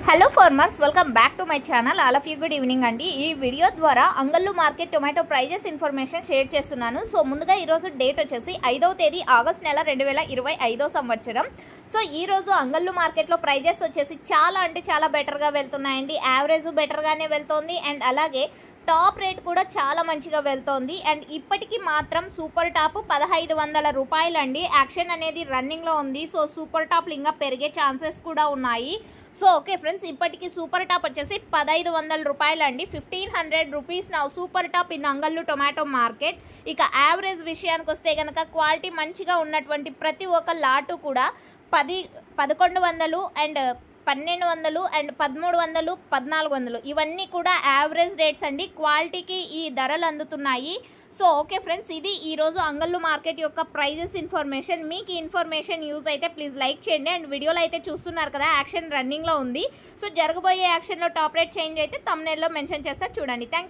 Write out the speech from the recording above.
Hello farmers, welcome back to my channel. All of you good evening అండి. ఈ video ద్వారా Angallu market tomato prices information share చేస్తున్నాను. So ముందుగా ఈరోజు date వచ్చేసి 5వ తేదీ ఆగస్ట్ నెల 2025 సంవత్సరం. సో ఈరోజు అంగళ్ళు మార్కెట్లో ప్రైజెస్ వచ్చేసి చాలా బెటర్గా వెళ్తున్నాయండి. యావరేజ్ బెటర్గానే వెళ్తోంది అండ్ అలాగే టాప్ రేట్ కూడా చాలా మంచిగా వెళ్తోంది. అండ్ ఇప్పటికీ మాత్రం సూపర్ టాప్ 1500 రూపాయలు అండి. యాక్షన్ అనేది రన్నింగ్లో ఉంది. సో సూపర్ టాప్లు ఇంకా పెరిగే ఛాన్సెస్ కూడా ఉన్నాయి. సో ఓకే ఫ్రెండ్స్, ఇప్పటికి సూపర్ టాప్ వచ్చేసి 1500 రూపాయలు అండి. 1500 రూపీస్ నా super top in Angallu tomato market. ఇక యావరేజ్ విషయానికి వస్తే కనుక క్వాలిటీ మంచిగా ఉన్నటువంటి ప్రతి ఒక్క లాటు కూడా 1100 అండ్ 1200 అండ్ 1300, 1400 ఇవన్నీ కూడా యావరేజ్ రేట్స్ అండి. క్వాలిటీకి ఈ ధరలు అందుతున్నాయి. సో ఓకే ఫ్రెండ్స్, ఇది ఈరోజు అంగళ్ళు మార్కెట్ యొక్క ప్రైజెస్ ఇన్ఫర్మేషన్. మీకు ఈ ఇన్ఫర్మేషన్ యూజ్ అయితే ప్లీజ్ లైక్ చేయండి. అండ్ వీడియోలో అయితే చూస్తున్నారు కదా, యాక్షన్ రన్నింగ్లో ఉంది. సో జరగబోయే యాక్షన్లో టాప్ రేట్ చేంజ్ అయితే థంబ్నెయిల్లో మెన్షన్ చేస్తా, చూడండి. Thank you.